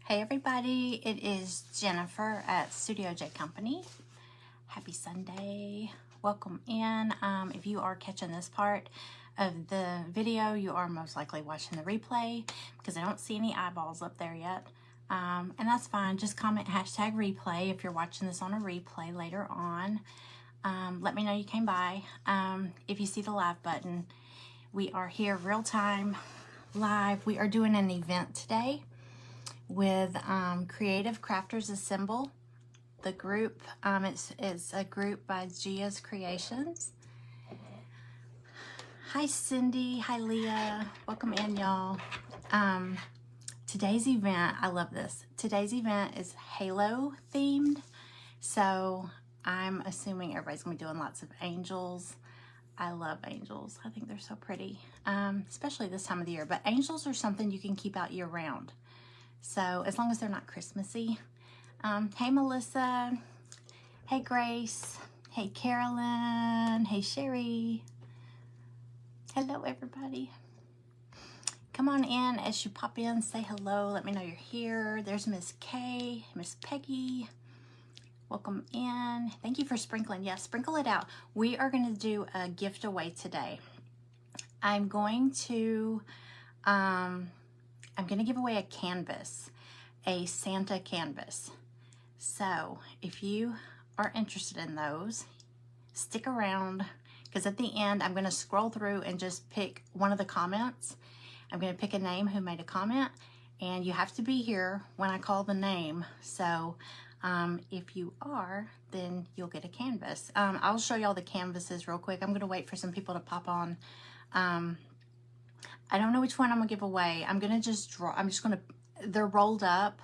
Hey everybody, it is Jennifer at Studio J Company. Happy Sunday. Welcome in. If you are catching this part of the video, you are most likely watching the replay because I don't see any eyeballs up there yet. And that's fine. Just comment hashtag replay if you're watching this on a replay later on. Let me know you came by. If you see the live button, we are here real time live. We are doing an event today with Creative Crafters Assemble. The group, it's a group by Gia's Creations. Hi Cindy, hi Leah, welcome in y'all. Today's event, I love this. Today's event is Halo themed, so I'm assuming everybody's gonna be doing lots of angels. I love angels. I think they're so pretty, especially this time of the year, but angels are something you can keep out year round. So as long as they're not Christmassy. Hey Melissa, hey Grace, hey Carolyn, hey Sherry. Hello everybody. Come on in as you pop in, say hello, let me know you're here. There's Miss Kay, Miss Peggy. Welcome in. Thank you for sprinkling. Yeah, sprinkle it out. We are going to do a gift away today. I'm going to give away a canvas, a Santa canvas. So if you are interested in those, stick around because at the end, I'm going to scroll through and just pick one of the comments. I'm going to pick a name who made a comment, and you have to be here when I call the name. So if you are, then you'll get a canvas. I'll show y'all the canvases real quick. I'm going to wait for some people to pop on. I don't know which one I'm gonna give away. I'm gonna just draw. They're rolled up.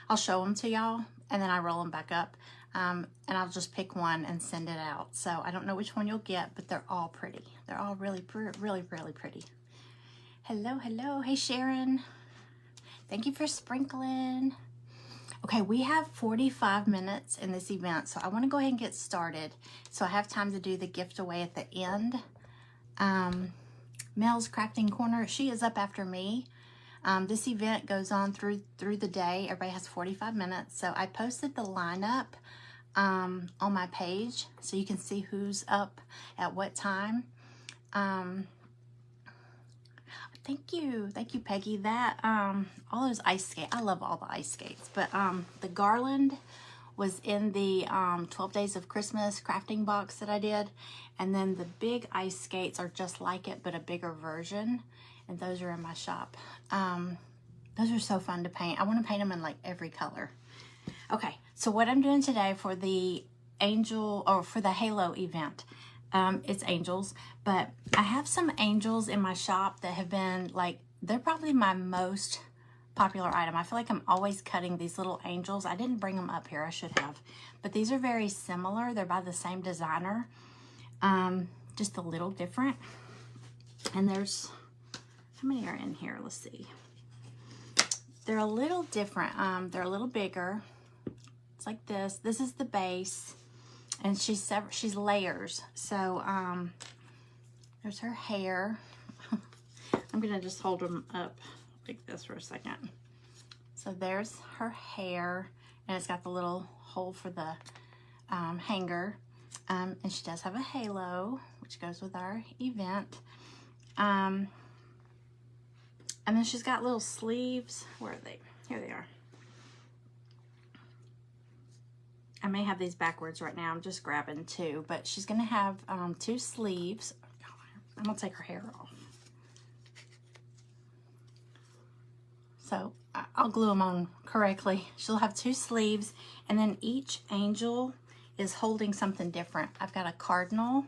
I'll show them to y'all and then I roll them back up. And I'll just pick one and send it out. So I don't know which one you'll get, but they're all pretty. They're all really pretty. Hello, hello. Hey, Sharon. Thank you for sprinkling. Okay, we have 45 minutes in this event, so I wanna go ahead and get started so I have time to do the gift away at the end. Mel's Crafting Corner, she is up after me. This event goes on through the day. Everybody has 45 minutes. So I posted the lineup on my page so you can see who's up at what time. Thank you, Peggy. That all those ice skates, I love all the ice skates, but the garland was in the 12 Days of Christmas crafting box that I did. And then the big ice skates are just like it, but a bigger version. And those are in my shop. Those are so fun to paint. I want to paint them in like every color. Okay, so what I'm doing today for the angel, or for the Halo event, it's angels, but I have some angels in my shop that have been like, they're probably my most popular item. I feel like I'm always cutting these little angels. I didn't bring them up here, I should have, but these are very similar. They're by the same designer, just a little different. And there's, how many are in here? Let's see. They're a little different. They're a little bigger. It's like this. This is the base, and she's layers. So there's her hair. I'm gonna just hold them up like this for a second. So there's her hair, and it's got the little hole for the hanger. And she does have a halo, which goes with our event. And then she's got little sleeves. Where are they? Here they are. I may have these backwards right now. I'm just grabbing two, but she's gonna have two sleeves. I'm gonna take her hair off. So I'll glue them on correctly. She'll have two sleeves, and then each angel is holding something different. I've got a cardinal.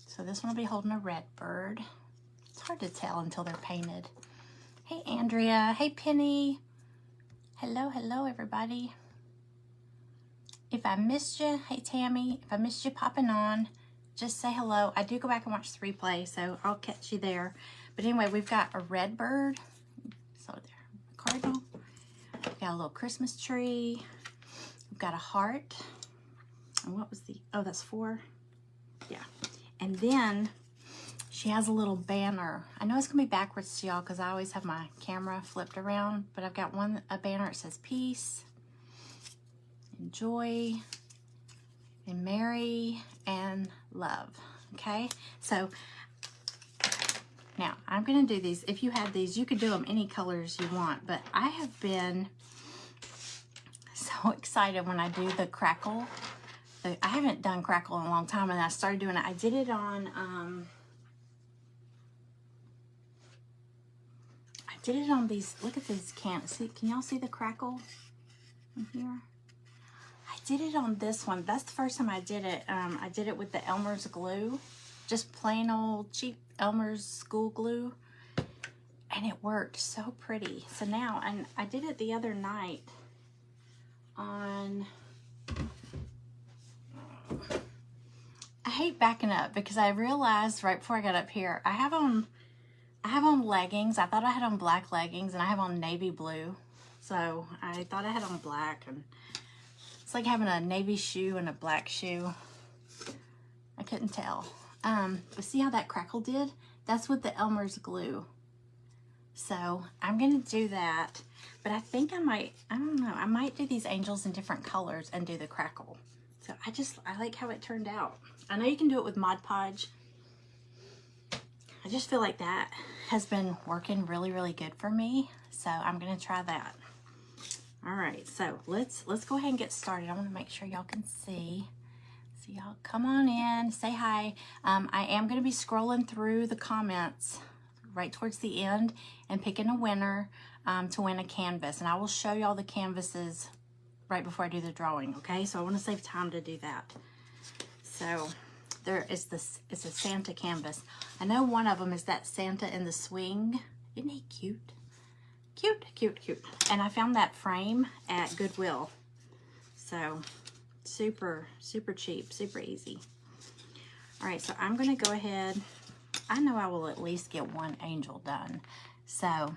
So this one will be holding a red bird. It's hard to tell until they're painted. Hey, Andrea. Hey, Penny. Hello, hello, everybody. If I missed you, hey, Tammy. If I missed you popping on, just say hello. I do go back and watch the replay, so I'll catch you there. But anyway, we've got a red bird. So there, cardinal. We've got a little Christmas tree. We've got a heart. And what was the, oh, that's 4. Yeah. And then She has a little banner. I know it's gonna be backwards to y'all because I always have my camera flipped around, but I've got a banner. It says peace and joy and merry and love. Okay, so now I'm gonna do these. If you had these, you could do them any colors you want, but I have been so excited when I do the crackle. I haven't done crackle in a long time, and I started doing it. I did it on these, look at these cans. See, can y'all see the crackle in here? I did it on this one. That's the first time I did it. I did it with the Elmer's glue, just plain old cheap Elmer's school glue, and it worked so pretty. So now, and I did it the other night on, I hate backing up because I realized right before I got up here, I have on leggings. I thought I had on black leggings, and I have on navy blue. So I thought I had on black, and it's like having a navy shoe and a black shoe. I couldn't tell. But see how that crackle did? That's with the Elmer's glue. So I'm gonna do that, but I think I don't know, I might do these angels in different colors and do the crackle. So I like how it turned out. I know you can do it with Mod Podge. I just feel like that has been working really, really good for me. So I'm gonna try that. All right, so let's go ahead and get started. I wanna make sure y'all can see. So y'all come on in, say hi. I am gonna be scrolling through the comments right towards the end and picking a winner to win a canvas. And I will show y'all the canvases right before I do the drawing, okay? So I wanna save time to do that. So there is this, it's a Santa canvas. I know one of them is that Santa in the swing. Isn't he cute? Cute, cute, cute. And I found that frame at Goodwill. So super, super cheap, super easy. All right, so I'm gonna go ahead. I know I will at least get one angel done. So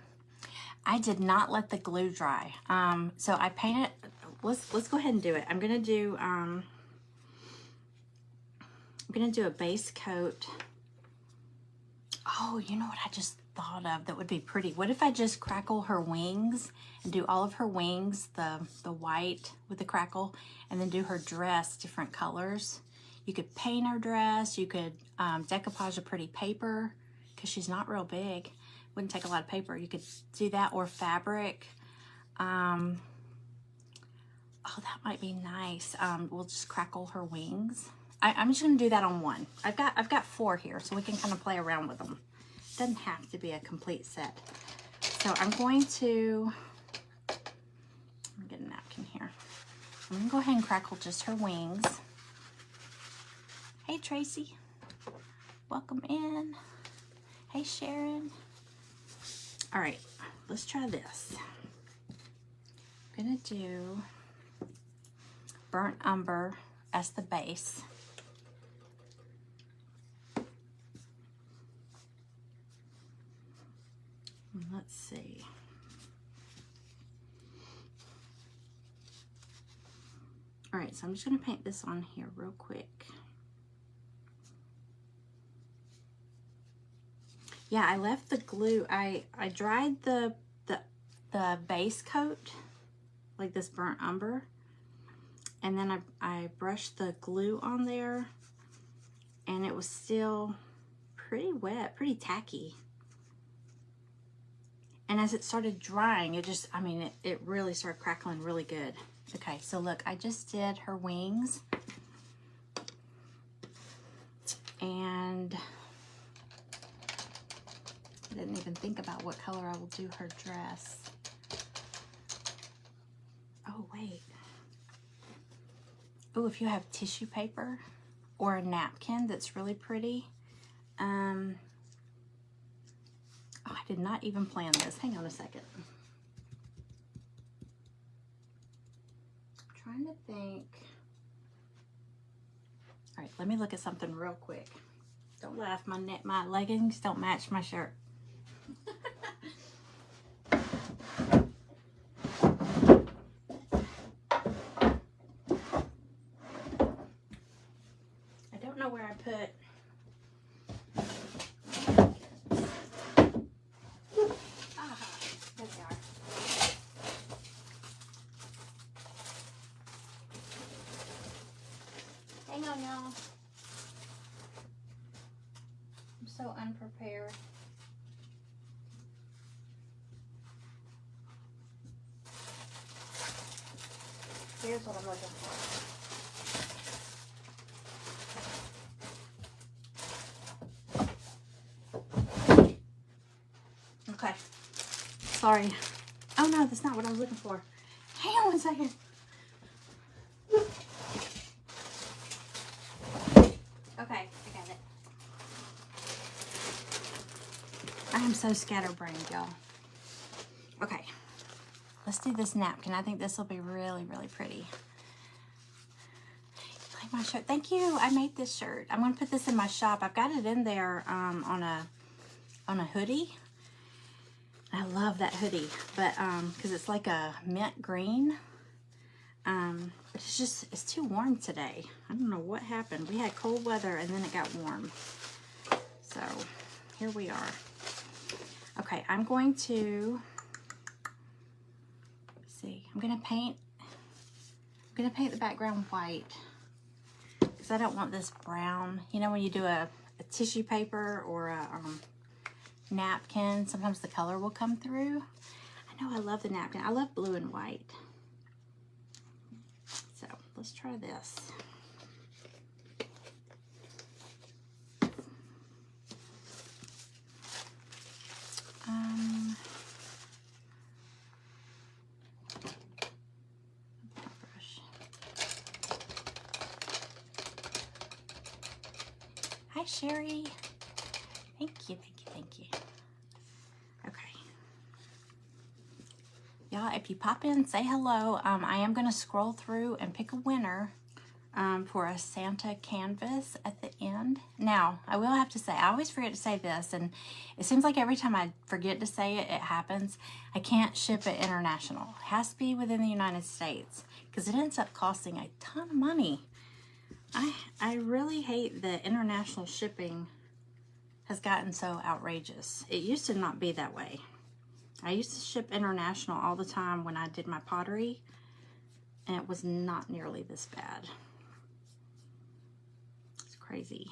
I did not let the glue dry. So I painted, let's go ahead and do it. I'm gonna do a base coat. Oh, you know what I just thought of that would be pretty? What if I just crackle her wings and do all of her wings, the white with the crackle, and then do her dress different colors? You could paint her dress, you could decoupage a pretty paper, because she's not real big. Wouldn't take a lot of paper. You could do that, or fabric. Oh, that might be nice. We'll just crackle her wings. I'm just gonna do that on one. I've got 4 here, so we can kind of play around with them. Doesn't have to be a complete set. So I'm going to, get a napkin here. I'm gonna go ahead and crackle just her wings. Hey Tracy, welcome in. Hey Sharon. All right, let's try this. I'm gonna do burnt umber as the base. Let's see. All right, so I'm just gonna paint this on here real quick. Yeah, I left the glue. I dried the base coat, like this burnt umber, and then I brushed the glue on there, and it was still pretty wet, pretty tacky. And as it started drying, it just, I mean, it really started crackling really good. Okay, so look, I just did her wings. And I didn't even think about what color I will do her dress. Oh, wait. Oh, if you have tissue paper or a napkin that's really pretty. Oh, I did not even plan this. Hang on a second. I'm trying to think. All right, let me look at something real quick. Don't laugh, my leggings don't match my shirt. I don't know where I put y'all. I'm so unprepared. Here's what I'm looking for. Okay. Sorry. Oh no, that's not what I was looking for. Hang on one second. Okay, I got it. I am so scatterbrained, y'all. Okay. Let's do this napkin. I think this will be really, really pretty. Like my shirt. Thank you. I made this shirt. I'm going to put this in my shop. I've got it in there on a hoodie. I love that hoodie, but because it's like a mint green. But it's too warm today. I don't know what happened. We had cold weather and then it got warm. So here we are. Okay, I'm going to see. I'm gonna paint the background white because I don't want this brown. You know when you do a tissue paper or a napkin, sometimes the color will come through. I know I love the napkin. I love blue and white. So let's try this. Brush. Hi, Sherry. Thank you, thank you, thank you. Okay. Y'all, if you pop in, say hello. I am going to scroll through and pick a winner for a Santa canvas at the end. Now, I will have to say, I always forget to say this, and it seems like every time I forget to say it, it happens. I can't ship it international. It has to be within the United States because it ends up costing a ton of money. I really hate the international shipping has gotten so outrageous. It used to not be that way. I used to ship international all the time when I did my pottery, and it was not nearly this bad. It's crazy.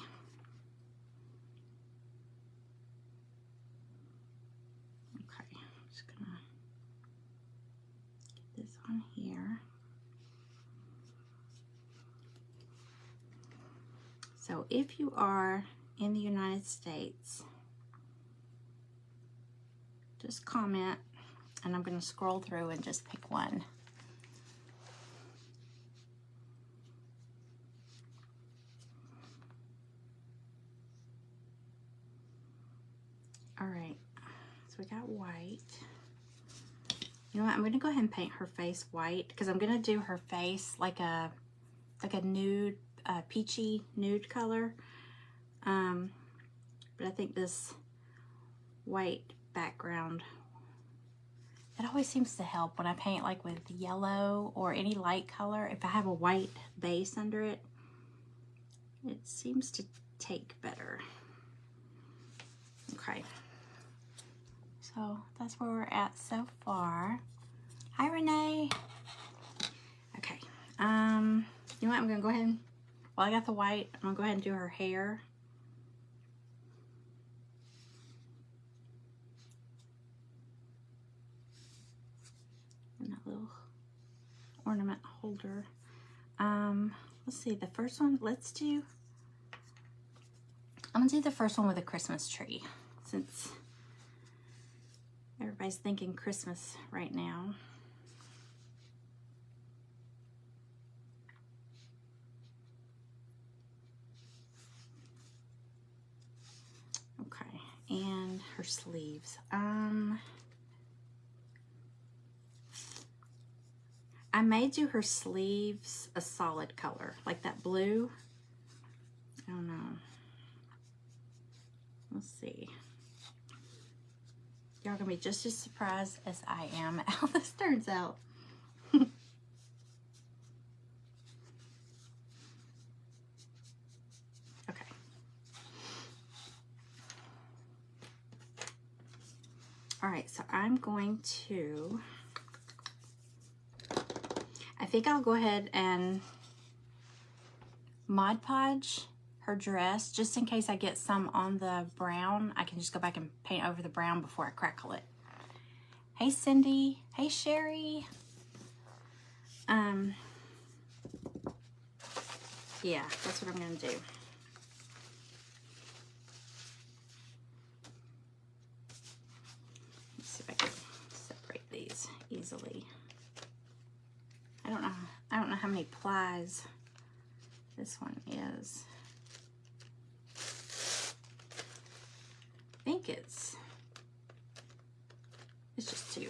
Okay, I'm just gonna get this on here. So if you are in the United States, just comment, and I'm going to scroll through and just pick one. All right, so we got white. You know what? I'm going to go ahead and paint her face white because I'm going to do her face like a nude, peachy nude color. But I think this white background, it always seems to help when I paint like with yellow or any light color. If I have a white base under it, it seems to take better. Okay, so that's where we're at so far. Hi, Renee. Okay, you know what? I'm gonna go ahead and, while I got the white, I'm gonna go ahead and do her hair. And that little ornament holder. Let's see, the first one, I'm gonna do the first one with a Christmas tree, since everybody's thinking Christmas right now. Okay, and her sleeves. I may do her sleeves a solid color, like that blue. I don't know. Let's see. Y'all gonna be just as surprised as I am at how this turns out. Okay. All right, so I'm going to, I think I'll go ahead and Mod Podge her dress, just in case I get some on the brown. I can just go back and paint over the brown before I crackle it. Hey Cindy, hey Sherry. Yeah, that's what I'm gonna do. Let's see if I can separate these easily. I don't know how many plies this one is. I think it's just 2.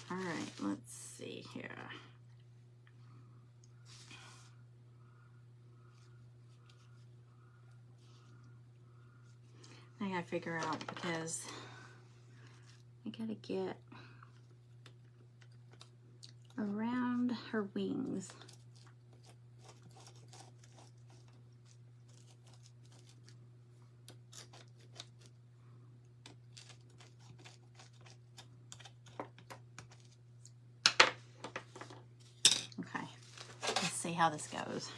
All right, let's see here. I gotta figure out, because I gotta get around her wings. Okay, let's see how this goes.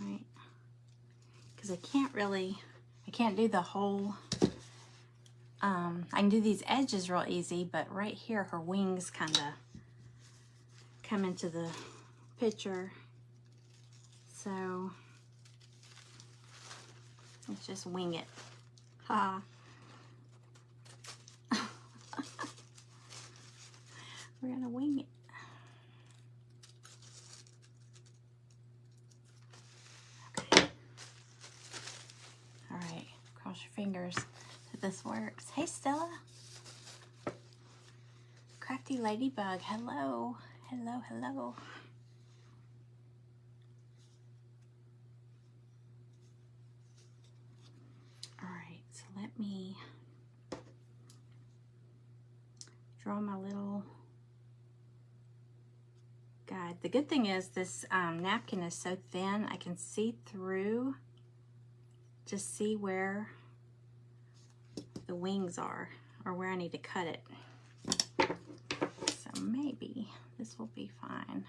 Right, because I can't do the whole, I can do these edges real easy, but right here her wings kind of come into the picture. So let's just wing it. Ha. We're gonna wing it. Okay. All right, cross your fingers that this works. Hey Stella. Crafty Ladybug, hello. Hello, hello. All right, so let me draw my little guide. The good thing is this napkin is so thin, I can see through to see where the wings are, or where I need to cut it. So maybe this will be fine.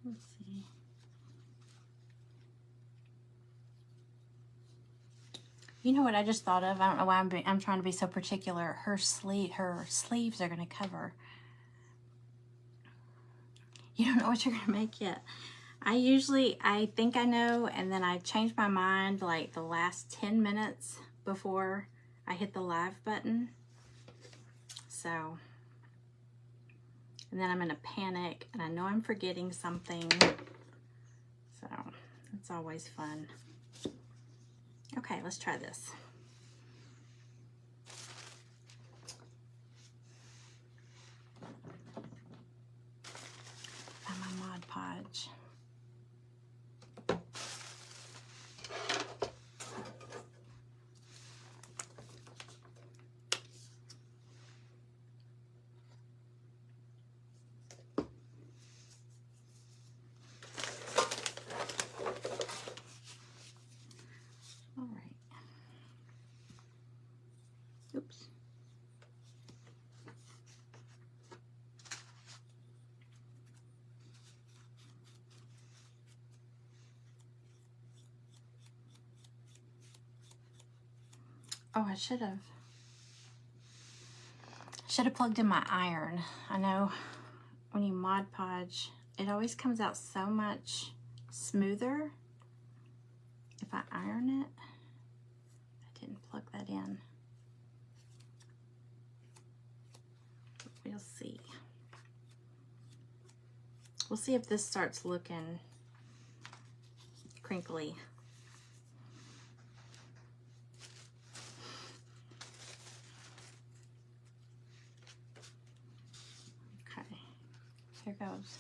Let's see. You know what I just thought of? I don't know why I'm trying to be so particular. Her sleeves are going to cover. You don't know what you're going to make yet. I think I know, and then I change my mind like the last 10 minutes before I hit the live button. So, and then I'm in a panic, and I know I'm forgetting something. So, it's always fun. Okay, let's try this. Find my Mod Podge. Oops. Oh, I should have plugged in my iron. I know when you Mod Podge, it always comes out so much smoother if I iron it. I didn't plug that in. We'll see. We'll see if this starts looking crinkly. Here goes.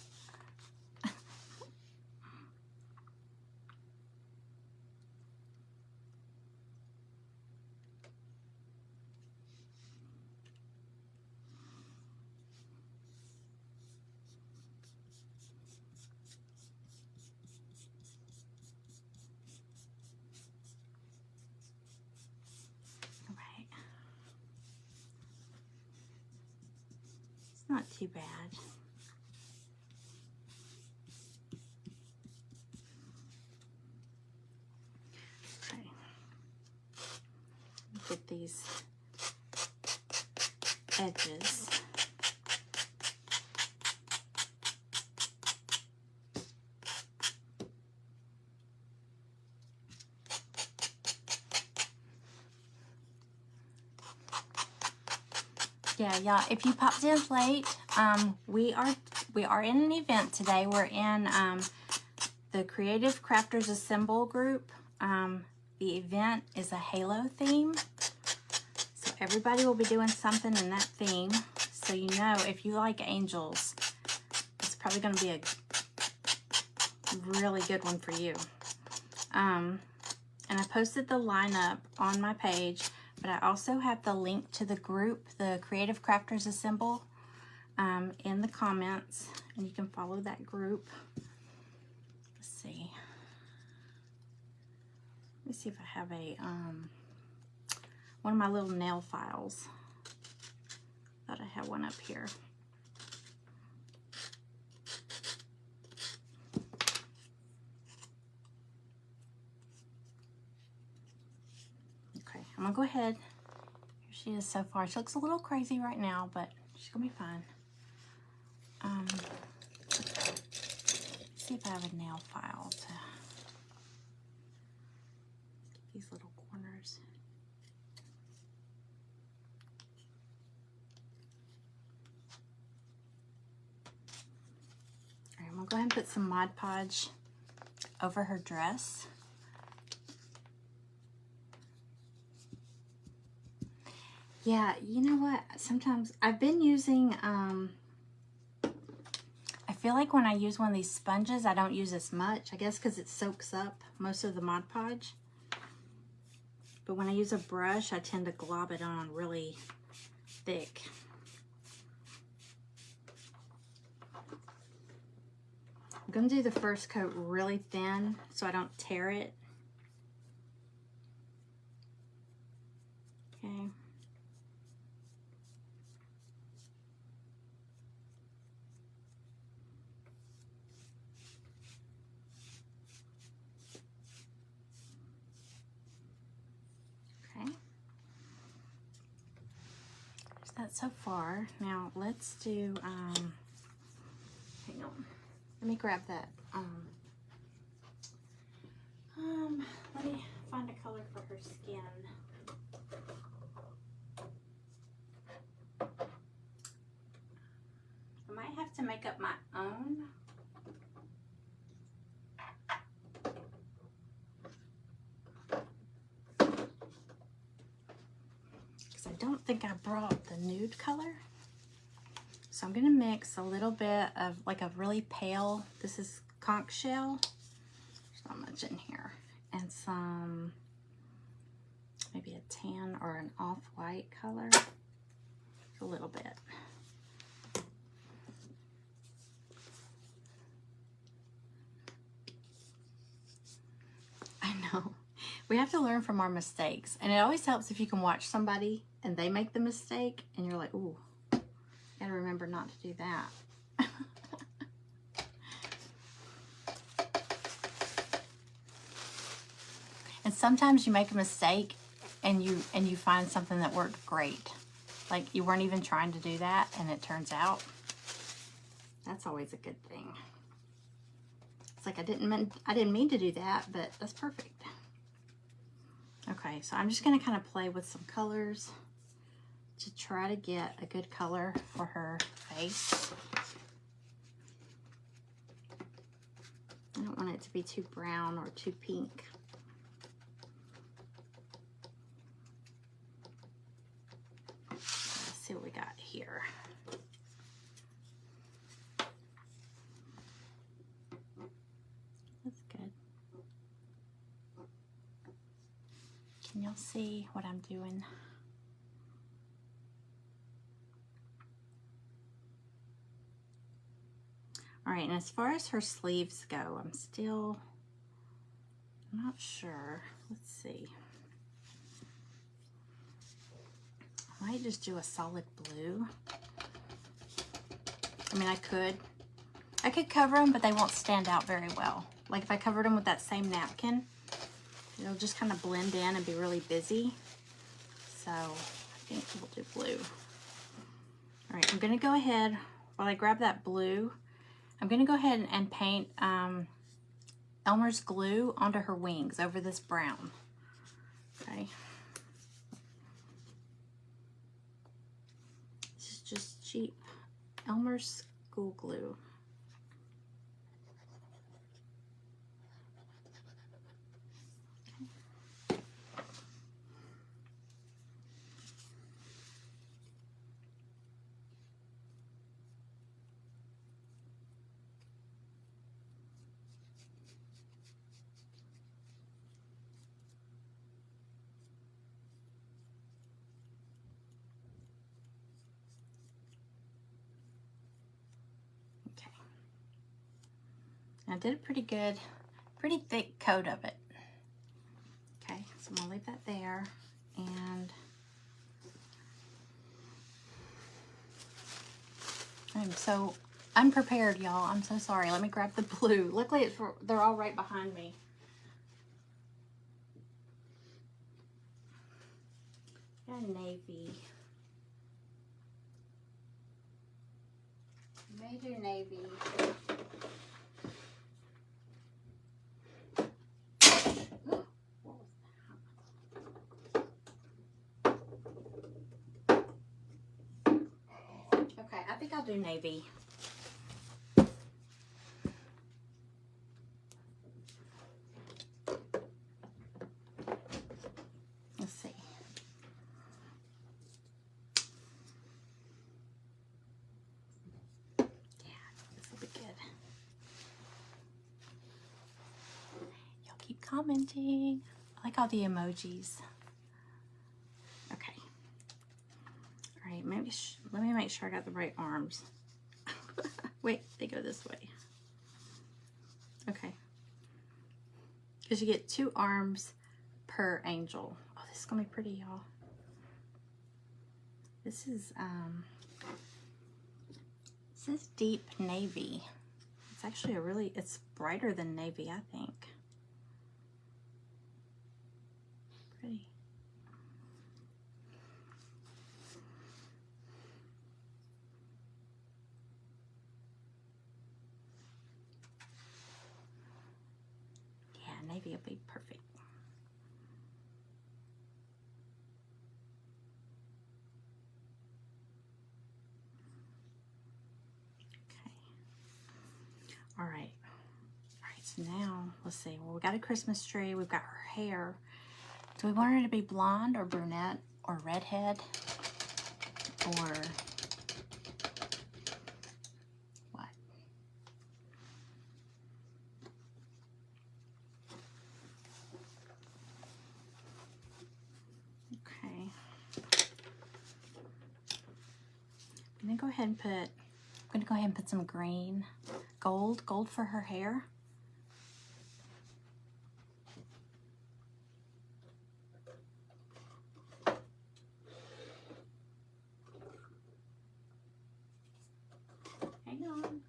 Not too bad. Okay. Get these edges. Yeah, if you popped in late, we are in an event today. We're in the Creative Crafters Assemble group. The event is a halo theme, so everybody will be doing something in that theme. So you know, if you like angels, it's probably going to be a really good one for you. And I posted the lineup on my page. But I also have the link to the group, the Creative Crafters Assemble, in the comments, and you can follow that group. Let's see. Let me see if I have a one of my little nail files. Thought I had one up here. I'm gonna go ahead. Here she is so far. She looks a little crazy right now, but she's gonna be fine. Let's see if I have a nail file to get these little corners. All right, I'm gonna go ahead and put some Mod Podge over her dress. Yeah, you know what? Sometimes I've been using, I feel like when I use one of these sponges, I don't use as much. I guess because it soaks up most of the Mod Podge. But when I use a brush, I tend to glob it on really thick. I'm going to do the first coat really thin so I don't tear it. Okay. That so far. Now let's do hang on, let me grab that let me find a color for her skin. I might have to make up my own. I don't think I brought the nude color. So I'm gonna mix a little bit of like a really pale, this is conch shell. There's not much in here. And some, maybe a tan or an off-white color. A little bit. I know. We have to learn from our mistakes. And it always helps if you can watch somebody and they make the mistake and you're like, ooh, gotta remember not to do that. And sometimes you make a mistake and you find something that worked great. Like you weren't even trying to do that and it turns out. That's always a good thing. It's like I didn't mean to do that, but that's perfect. Okay, so I'm just gonna kind of play with some colors to try to get a good color for her face. I don't want it to be too brown or too pink. Let's see what we got here. Can y'all see what I'm doing? All right, and as far as her sleeves go, I'm not sure. Let's see. I might just do a solid blue. I mean, I could cover them, but they won't stand out very well. Like if I covered them with that same napkin, it'll just kind of blend in and be really busy. So I think we'll do blue. All right, I'm gonna go ahead, while I grab that blue, I'm gonna go ahead and paint Elmer's glue onto her wings over this brown. Okay. This is just cheap Elmer's school glue. I did a pretty thick coat of it. Okay, so I'm gonna leave that there. And I'm so unprepared, y'all. I'm so sorry. Let me grab the blue. Luckily, they're all right behind me. Got a navy. May do navy. Okay, I think I'll do navy. Let's see. Yeah, this will be good. Y'all keep commenting. I like all the emojis. Okay. All right, maybe let me make sure I got the right arms. Wait, they go this way. Okay. Because you get 2 arms per angel. Oh, this is gonna be pretty, y'all. This is deep navy. It's actually it's brighter than navy, I think. Pretty. Yeah, navy will be perfect. Okay. All right. So now, let's see. Well, we got a Christmas tree. We've got her hair. Do we want her to be blonde or brunette or redhead or what? Okay. I'm gonna go ahead and put some green, gold for her hair. Hang on.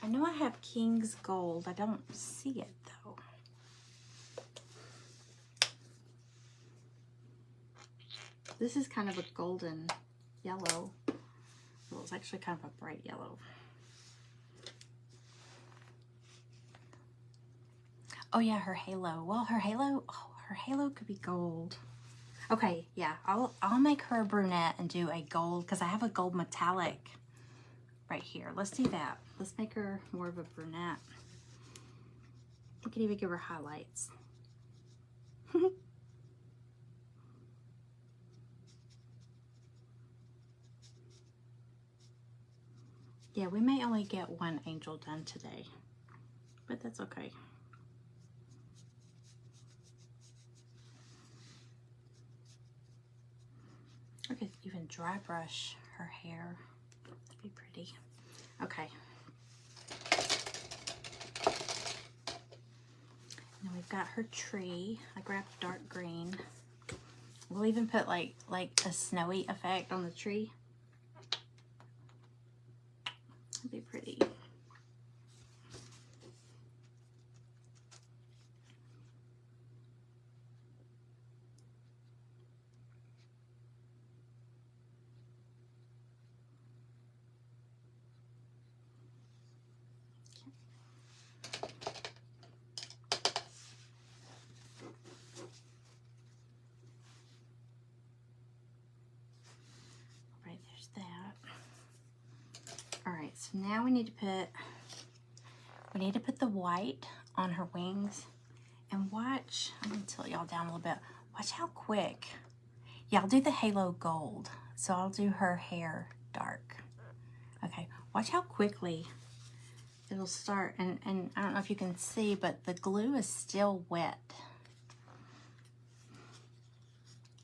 I know I have King's Gold. I don't see it though. This is kind of a golden yellow. Well, it's actually kind of a bright yellow. Oh yeah, her halo. Well, her halo could be gold. Okay, yeah, I'll make her a brunette and do a gold, because I have a gold metallic right here. Let's do that. Let's make her more of a brunette. We could even give her highlights. Yeah, we may only get one angel done today, but that's okay. I could even dry brush her hair. That'd be pretty. Okay. Now we've got her tree. I grabbed dark green. We'll even put like a snowy effect on the tree. That'd be pretty. Right, there's that. All right, so now we need to put the white on her wings. And watch, I'm gonna tilt y'all down a little bit. Watch how quick. Yeah, I'll do the halo gold. So I'll do her hair dark. Okay, watch how quickly it'll start. And I don't know if you can see, but the glue is still wet.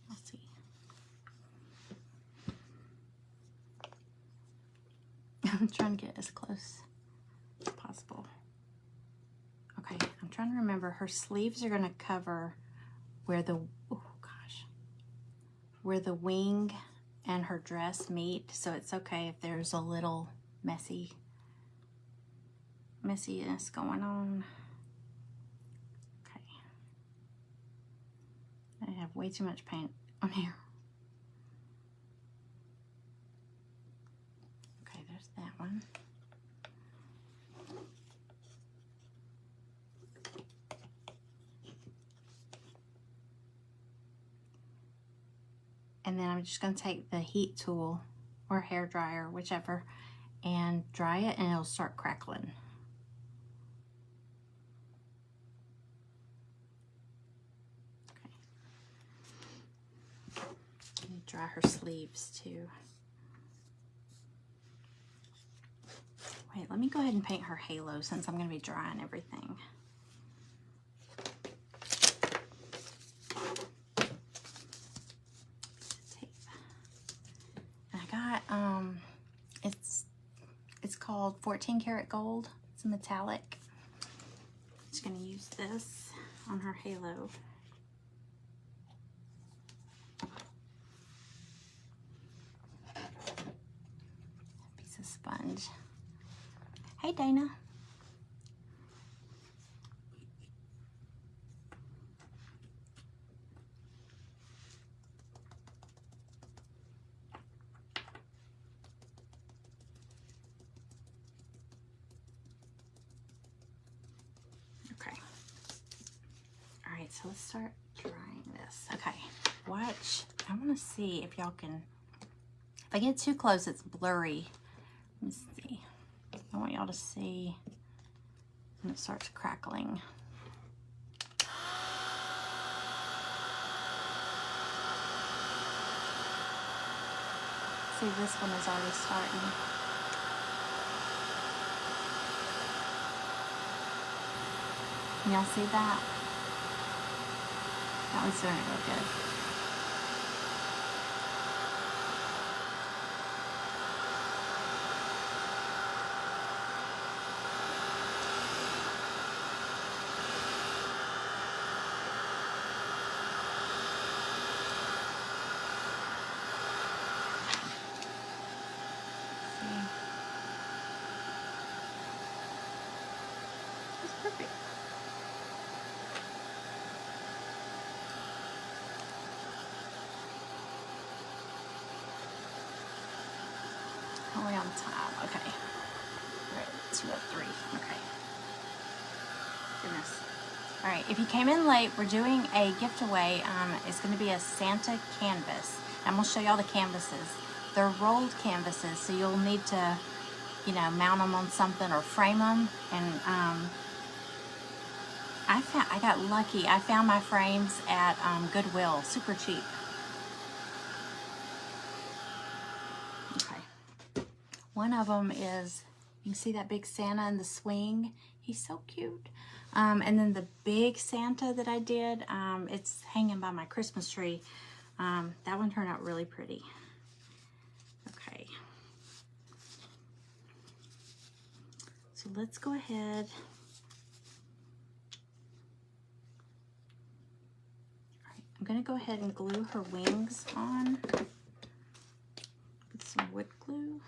Let's see. I'm trying to get as close as possible. Okay, I'm trying to remember. Her sleeves are gonna cover where the, oh gosh, where the wing and her dress meet. So it's okay if there's a little messiness going on. Okay. I have way too much paint on here. Okay, there's that one. And then I'm just going to take the heat tool or hair dryer, whichever, and dry it, and it'll start crackling. Okay. And dry her sleeves too. Wait, let me go ahead and paint her halo since I'm going to be drying everything. It's called 14 karat gold. It's a metallic. I'm just gonna use this on her halo. Piece of sponge. Hey, Dana. So let's start drying this. Okay, watch. I want to see if y'all can, if I get too close, it's blurry. Let me see. I want y'all to see when it starts crackling. See, this one is already starting. Can y'all see that? That one's doing it real good. See? That's perfect. How are we on time? Okay. We're at 2:03. Okay. Goodness. All right. If you came in late, we're doing a giveaway. It's going to be a Santa canvas. I'm going to show y'all the canvases. They're rolled canvases, so you'll need to, you know, mount them on something or frame them. And I got lucky. I found my frames at Goodwill, super cheap. Okay. One of them is, you see that big Santa in the swing? He's so cute. And then the big Santa that I did, it's hanging by my Christmas tree. That one turned out really pretty. Okay. So let's go ahead. I'm going to go ahead and glue her wings on with some wood glue.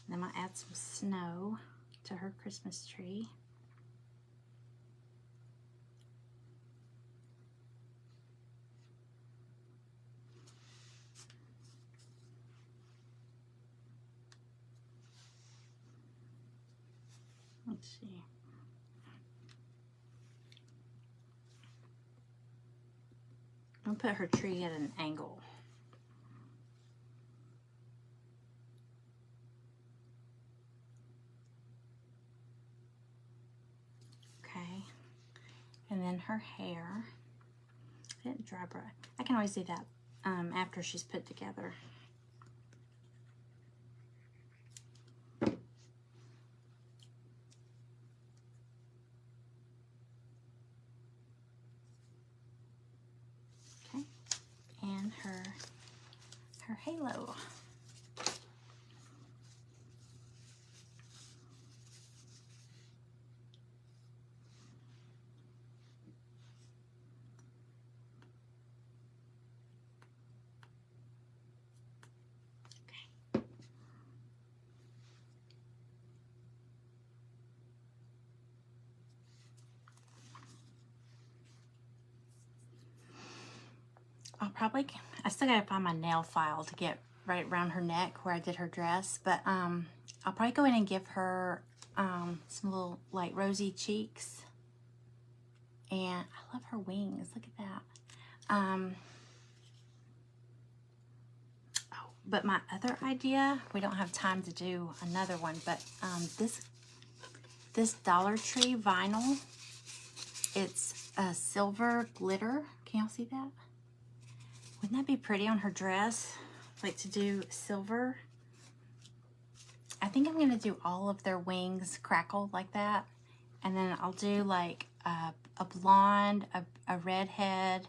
Then I'll add some snow to her Christmas tree. Let's see. I'll put her tree at an angle. Okay. And then her hair. I didn't dry brush. I can always do that after she's put together. Okay. And her halo. I still gotta find my nail file to get right around her neck where I did her dress, but I'll probably go in and give her some little like rosy cheeks. And I love her wings, look at that. Oh, but my other idea, we don't have time to do another one, but this Dollar Tree vinyl, it's a silver glitter. Can y'all see that? Wouldn't that be pretty on her dress? Like to do silver. I think I'm gonna do all of their wings crackled like that. And then I'll do like a blonde, a redhead,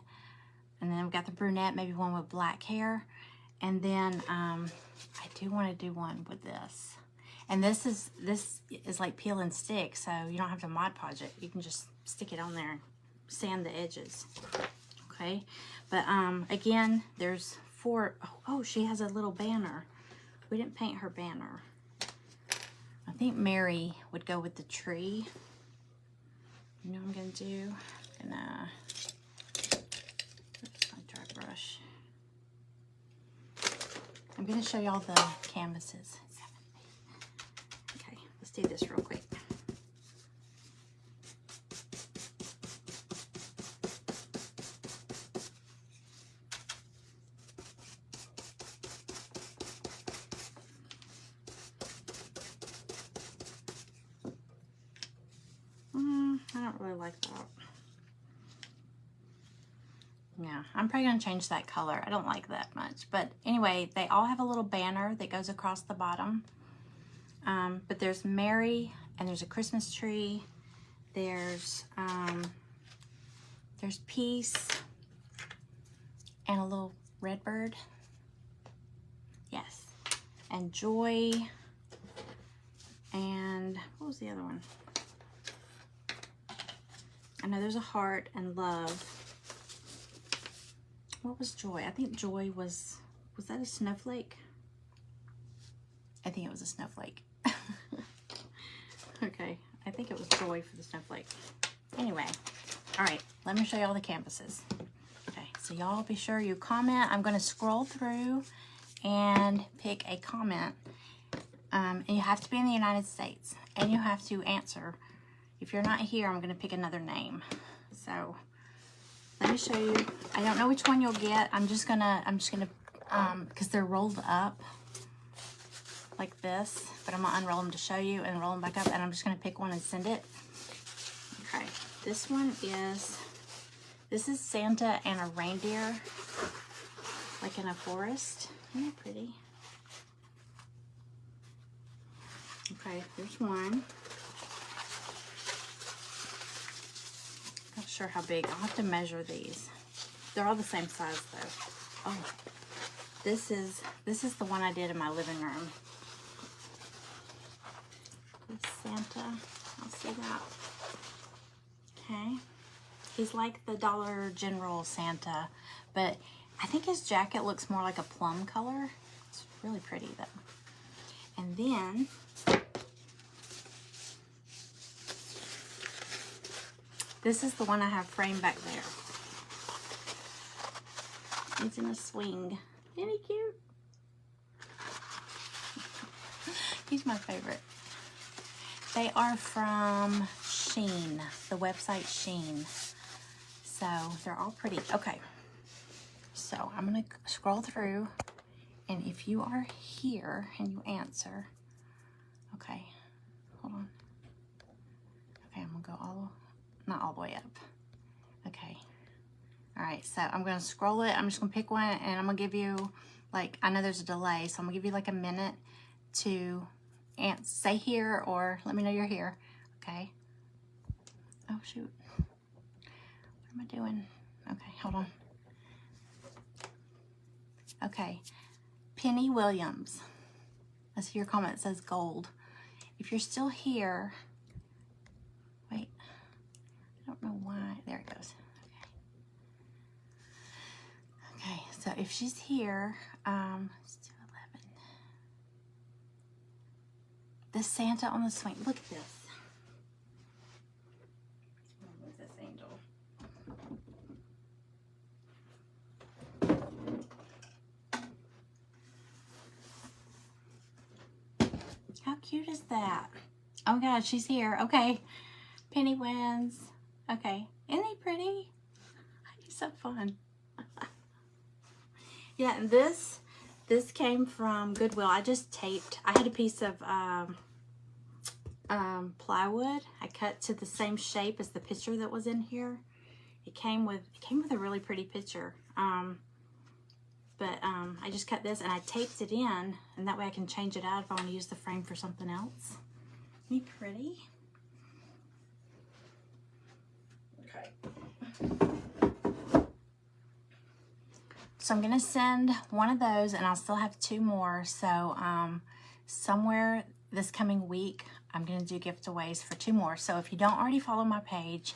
and then I've got the brunette, maybe one with black hair. And then I do wanna do one with this. And this is like peel and stick, so you don't have to Mod Podge it. You can just stick it on there and sand the edges. Okay, but again, there's 4. Oh, she has a little banner. We didn't paint her banner. I think Mary would go with the tree. You know what I'm gonna do? Oops, my dry brush. I'm gonna show y'all the canvases. Okay, let's do this real quick. I don't really like that. Yeah, I'm probably gonna change that color. I don't like that much. But anyway, they all have a little banner that goes across the bottom. But there's Mary, and there's a Christmas tree. There's Peace, and a little red bird. Yes. And Joy. And what was the other one? I know there's a heart and love. What was Joy? I think Joy was that a snowflake? I think it was a snowflake. Okay, I think it was Joy for the snowflake. Anyway, all right, let me show you all the canvases. Okay, so y'all be sure you comment. I'm gonna scroll through and pick a comment. And you have to be in the United States, and you have to answer. If you're not here, I'm gonna pick another name. So let me show you. I don't know which one you'll get. I'm just gonna, because they're rolled up like this, but I'm gonna unroll them to show you and roll them back up, and I'm just gonna pick one and send it. Okay, this one is, this is Santa and a reindeer, like in a forest. Isn't that pretty? Okay, here's one. Not sure how big. I'll have to measure these. They're all the same size though. Oh, this is the one I did in my living room. This Santa, I'll see that. Okay, he's like the Dollar General Santa, but I think his jacket looks more like a plum color. It's really pretty though. And then this is the one I have framed back there. It's in a swing. Isn't he cute? He's my favorite. They are from Shein, the website Shein. So they're all pretty. Okay. So I'm going to scroll through, and if you are here and you answer, okay, hold on. Okay, I'm going to go not all the way up. Okay. All right, so I'm going to scroll it. I'm just going to pick one, and I'm going to give you, like, I know there's a delay, so I'm going to give you like a minute to say here or let me know you're here. Okay. Oh, shoot. What am I doing? Okay, hold on. Okay. Penny Williams. I see your comment. It says gold. If you're still here, wait. I don't know why. There it goes. Okay. Okay, so if she's here, let's do 11. The Santa on the swing. Look at this. What's this angel? How cute is that? Oh God, she's here. Okay, Penny wins. Okay, isn't he pretty? He's so fun. Yeah, and this came from Goodwill. I just taped. I had a piece of plywood. I cut to the same shape as the picture that was in here. It came with a really pretty picture. But I just cut this and I taped it in, and that way I can change it out if I want to use the frame for something else. Isn't he pretty? Okay. So I'm gonna send one of those, and I'll still have 2 more. So somewhere this coming week, I'm gonna do giveaways for 2 more. So if you don't already follow my page,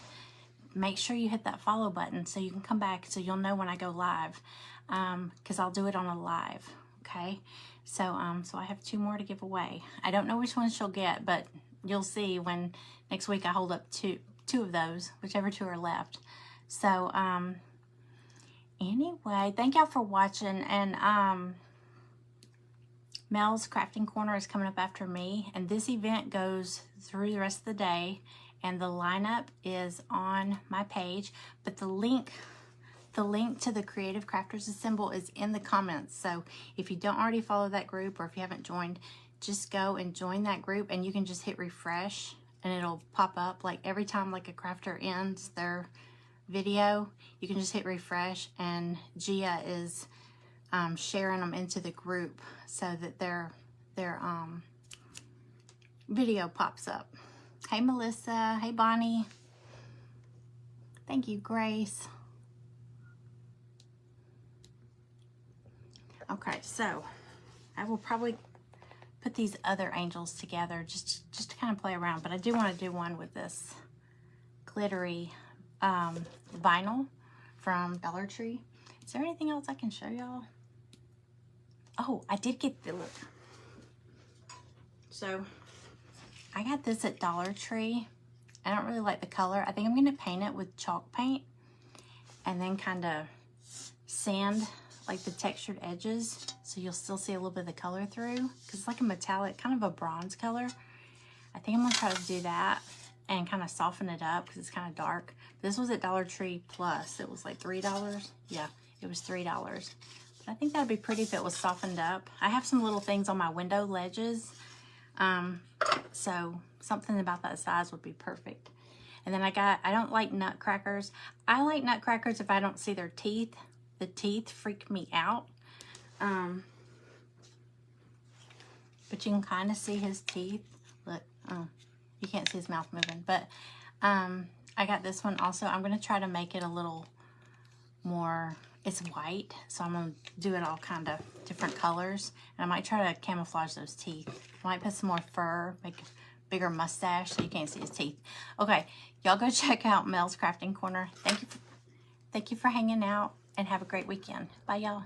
make sure you hit that follow button so you can come back so you'll know when I go live, because I'll do it on a live. Okay, so so I have 2 more to give away. I don't know which ones she'll get, but you'll see when next week I hold up two of those, whichever 2 are left. So anyway, thank y'all for watching, and Mel's Crafting Corner is coming up after me, and this event goes through the rest of the day, and the lineup is on my page, but the link to the Creative Crafters Assemble is in the comments. So if you don't already follow that group, or if you haven't joined, just go and join that group, and you can just hit refresh and it'll pop up. Like every time like a crafter ends their video, you can just hit refresh, and Gia is sharing them into the group so that their video pops up. Hey Melissa, hey Bonnie. Thank you, Grace. Okay, so I will probably put these other angels together just to kind of play around, but I do want to do one with this glittery vinyl from Dollar Tree. Is there anything else I can show y'all? Oh, I did get the look. So I got this at Dollar Tree. I don't really like the color. I think I'm gonna paint it with chalk paint and then kind of sand like the textured edges so you'll still see a little bit of the color through, because it's like a metallic, kind of a bronze color. I think I'm gonna try to do that and kind of soften it up because it's kind of dark. This was at Dollar Tree Plus. It was like $3. Yeah, it was $3. But I think that'd be pretty if it was softened up. I have some little things on my window ledges, so something about that size would be perfect. And then I don't like nutcrackers. I like nutcrackers if I don't see their teeth. The teeth freak me out. But you can kind of see his teeth. Look, you can't see his mouth moving. But I got this one also. I'm going to try to make it a little more, it's white. So I'm going to do it all kind of different colors. And I might try to camouflage those teeth. I might put some more fur, make a bigger mustache so you can't see his teeth. Okay, y'all go check out Mel's Crafting Corner. Thank you for hanging out and have a great weekend. Bye, y'all.